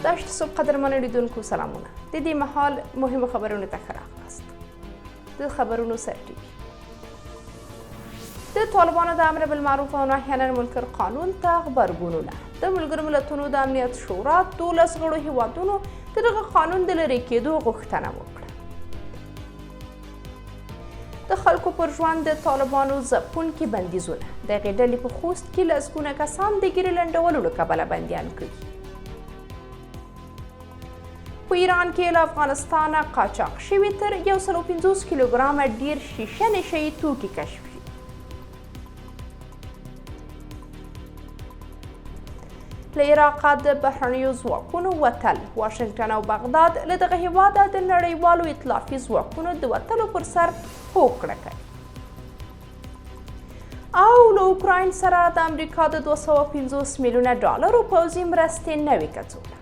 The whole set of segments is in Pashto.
داشت صبح قدرمن لیدونکو سلامونه. د دې مهال مهمه خبرونه ته ښه راغلاست. د خبرونو سرټیوي د طالبانو د امر بالمعروف او نهي عن المنکر قانون ته غبرګونونه. د ملګرو ملتونو د امنیت شورا 12 غړو هیوادونو د دغه قانون د لرې کېدو غوښتنه وکړه. د خلکو پر ژوند د طالبانو ځپونکي بندیزونه د هغې ډلې په خوست کې لسګونه کسان د ګیرې لنډولو له کبله بندیان کړي. په ایران کې له افغانستانه قاچاق شوي تر 150 کیلوګرامه ډیر شیشه نشه یي توکي کشف شي. له عراقه د بهرنیو ځواکونو وتل. واشنګټن او بغداد له دغه هیواده د نړیوالو اطلافي ځواکونو د وتلو پر سر هوکړه کوي. او له اوکراین سره د امریکا د 250 میلیونه ډالرو پوځي مرستې نوې کڅوړه.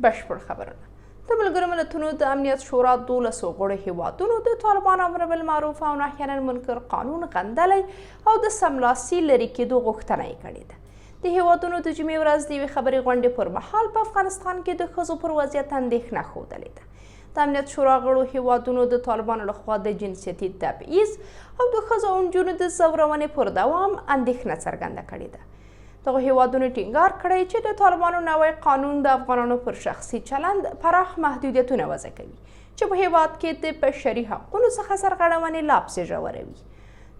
بشپړ خبرونه. د ملګرو ملتونو د امنیت شورا 12 غړو هیوادونو د طالبانو امر بالمعروف او نهي عن المنکر قانون غندلی او د سملاسي لرې کېدو غوښتنه یې کړې ده. د هیوادونو د جمعې ورځ د یوې خبرې غونډې پر مهال په افغانستان کې د ښځو پر وضعیت اندېښنه ښودلې ده. د امنیت شورا غړو هیوادونو د طالبانو لخوا د جنسیتي تبعیض او د ښځو او نجونو د ځورونې پر دوام اندېښنه څرګنده کړې ده. دغه هیوادونو ټینګار کړی چې د طالبانو نوی قانون د افغانانو پر شخصي چلند پراخ محدودیتونه وضع کوي چې په هیواد کې د بشري حقونو څخه سرغړونې لا پسې ژوروي.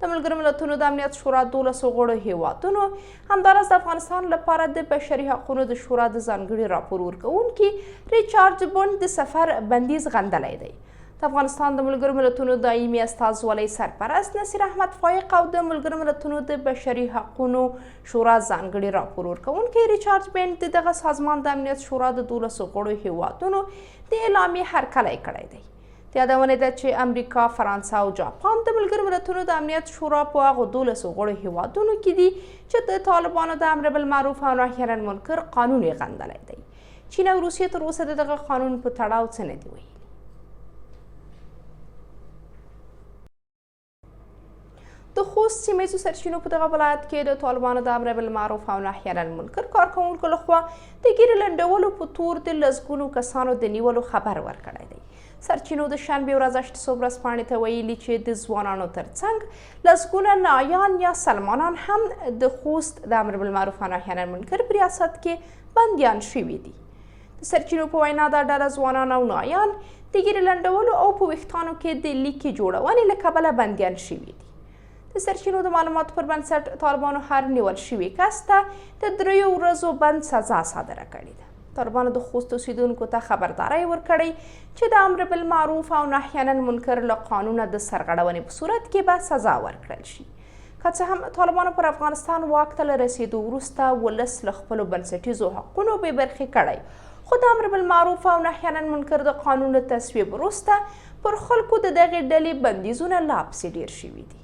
د ملګرو ملتونو د امنیت شورا 12 غړو هیوادونو همداراز د افغانستان لپاره د بشري حقونو د شورا د ځانګړي راپور ورکوونکي ریچارډ بونډ د سفر بندیز غندلی دی. د افغانستان د ملګرو ملتونو دایمي استازولۍ سرپرست نصیر احمد فایق او د ملګرو ملتونو د بشري حقونو شورا ځانګړي راپور ورکوونکی ریچارډ بینډ د دغه سازمان د امنیت شورا د 12 غړو هیوادونو د اعلامیې هرکلی کړی دی. د یادونې ده چې امریکا، فرانسه او جاپان د ملګرو ملتونو د امنیت شورا په هغو 12 غړو هیوادونو کې دي چې د طالبانو د امر بالمعروف او نهي عن المنکر قانون یې غندلی دی. چین او روسیې تر اوسه د دغه قانون په تړاو څه نه دي ویلي. د خوست سیمه سرچینو په دغه ولایت کې د طالبانو د امر بالمعروف او نهي عن المنکر کارکوونکو لخوا د ګیرې لنډولو په تور د لسګونو کسانو د نیولو خبر ورکړی دی. سرچینو د شنبې ورځ 8 ورځپاڼې ته ویلي چې د ځوانانو ترڅنګ لسګونه نایان یا سلمانان هم د خوست د امر بالمعروف او نهي عن المنکر په ریاست کې بندیان شوي دي. د سرچینو په وینا دا ډله ځوانان او نایان د ګیرې لنډولو او په ویښتانو کې د لیکې جوړونې له کبله بندیان شوي دي. د سرچینو د معلوماتو پر بنسټ طالبانو هر نیول شوي کس ته د 3 ورځو بند سزا صادره کړې ده. طالبانو د خوست اوسیدونکو ته خبرداری ورکړی چې د امر بالمعروف او نهي عن المنکر له قانونه د سرغړونې په صورت کې به سزا ورکړل شي. که څه هم طالبانو پر افغانستان واک ته له رسېدو وروسته ولس له خپلو بنسټیزو حقونو بې برخې کړی، خو د امر بالمعروف او نهي عن المنکر د قانون له تصویب وروسته پر خلکو د دغې ډلې بندیزونه لا پسې ډېر شوي دي.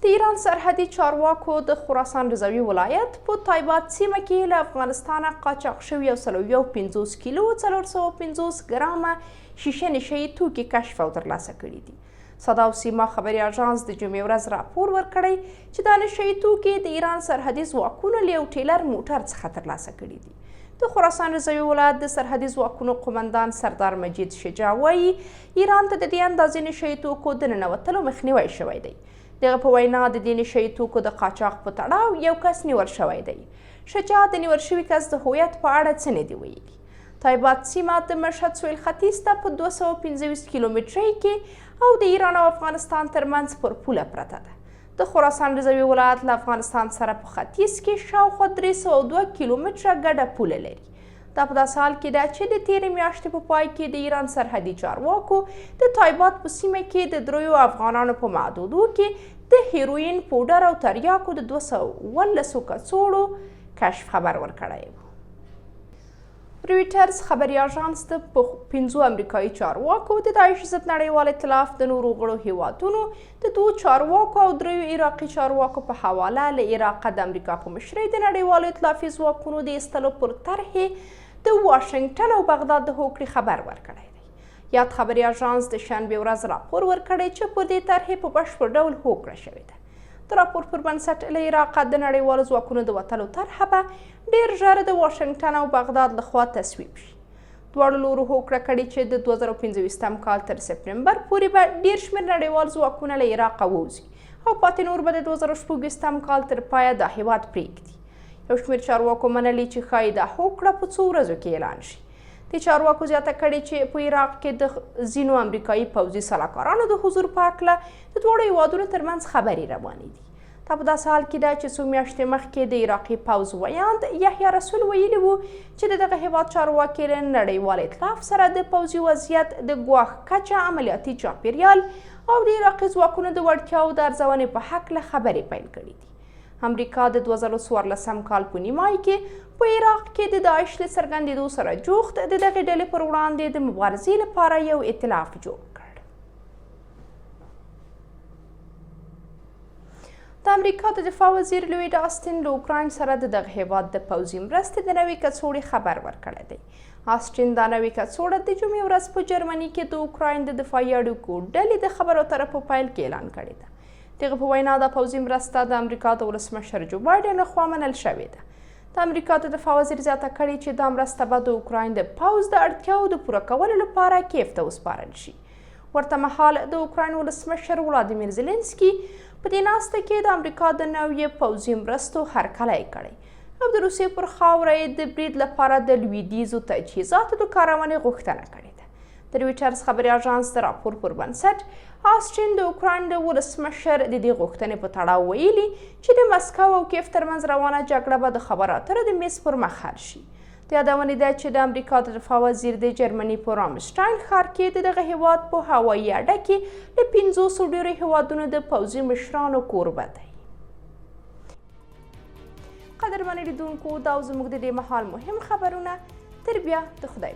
د ایران سرحدي چارواکو د خراسان رضوي ولایت په تایبات سیمه کې له افغانستانه قاچاق شوي 150 کیلو 450 ګرامه شیشه نشه یي توکي کشف او ترلاسه کړي دي. صدا او سیما خبري اژانس د جمعې ورځ راپور ورکړی چې دا نشه یي توکي د ایران سرحدي ځواکونو له یو ټیلر موټر څخه ترلاسه کړي دي. د خراسان رضوي ولایت د سرحدي ځواکونو قومندان سردار مجید شجاع وایي ایران ته د دې اندازې نشه یي توکو د ننوتلو مخنیوی شوی دی. دغه په وینا د دې نشه یي توکو د قاچاق په تړاو یو کس نیول شوی دی. شجاع د نیول شوي کس د هویت په اړه څه نه دي ویلي. تایبات سیمه د مشهد سویل ختیځ ته په 225 کیلومترۍ کې او د ایران او افغانستان ترمنځ پر پوله پرته ده. د خراسان رضوي ولایت له افغانستان سره په ختیځ کې شاوخوا 302 کیلومتره ګډه پوله لري. دا په داسې حال کې ده چې د تېرې میاشتې په پای کې د ایران سرحدي چارواکو د تایبات په سیمه کې د 3 افغانانو په معدودو کې د هیروین، پوډر او تریاکو د 219 کڅوړو کشف خبر ورکړی و. رویټرز خبري اژانس د 5 امریکایي چارواکو د داعش ضد نړیوال ائتلاف د نورو غړو هیوادونو د 2 چارواکو او 3 عراقي چارواکو په حواله له عراق د امریکا په مشرۍ د نړیوالو ائتلافي ځواکونو د ایستلو پر طرحې د واشنګټن او بغداد د هوکړې خبر ورکړی دی. یاد خبري اژانس د شنبې ورځ راپور ورکړی چې په دې طرحې په بشپړ ډول هوکړه شوې ده. د راپور پر بنسټ له عراقه د نړیوالو ځواکونو د وتلو طرحه به ډېر ژر د واشنګټن او بغداد لخوا تصویب شي. دواړو لورو هوکړه کړې چې د 2015 کال تر سپټمبر پورې به ډېر شمېر نړیوال ځواکونه له عراقه ووځي او پاتې نور به د 2016 کال تر پایه دا هېواد پرېږدي. یو شمېر چارواکو منلي چې ښایي دا هوکړه په څو ورځو کې اعلان شي. د چارواکو زیاته کړې چې په عراق کې د ځینو امریکایي پوځي سلاکارانو د حضور په هکله د دواړو هیوادونو ترمنځ خبرې روانې دي. دا په داسې حال کې ده چې څو میاشتې مخکې د عراقي پوځ ویاند یحیی رسول ویلي وو چې د دغه هیواد چارواکي له نړیوال ائتلاف سره د پوځي وضعیت د ګواښ کچه، عملیاتي چاپیریال او د عراقي ځواکونو د وړتیاوو د ارزونې په هکله خبرې پیل کړي دي. امریکا د 2014 کال په نیمایي کې په عراق کې د داعش له څرګندېدو سره جوخت د دغې ډلې پر وړاندې د مبارزې لپاره یو ائتلاف جوړ کړ. د امریکا د دفاع وزیر لوید آستین له اوکراین سره د دغه هیواد د پوځي مرستې د نوې کڅوړې خبر ورکړی دی. آسټین دا نوې کڅوړه د جمعې ورځ په جرمني کې د اوکراین د دفاعي اړیکو ډلې د خبرو اترو په پیل کې اعلان کړې ده. دغه په وینا د پوځي مرسته د امریکا د ولسمشر جو بایډن لخوا منل شوې ده. د امریکا د دفاع وزیر زیاته کړې چې دا مرسته به د اوکراین د پوځ د اړتیاوو د پوره کولو لپاره کیف ته وسپارل شي. ورته مهال د اوکراین ولسمشر ولادیمیر زیلنسکي په دې ناسته کې د امریکا د نوې پوځي مرستو هرکلی کړی او د روسیې پر خاوره یې د برید لپاره د لویدیځو تجهیزاتو د کارونې غوښتنه کړې ده. د رویټرز خبري اژانس د راپور پر بنسټ آسټین د اوکراین د ولسمشر د دې غوښتنې په تړاو ویلي چې د مسکو او کیف ترمنځ روانه جګړه به د خبرو اترو د میز پر مخ حل شي. د یادونې ده چې د امریکا د دفاع وزیر د جرمني په رامشټاین ښار کې د دغه هیواد په هوایي اډه کې له 500 ډېرو هیوادونو د پوځي مشرانو کوربه دی. قدرمنو لیدونکو دا زموږ د دې مهال مهم خبرونه. تر بیا د خدای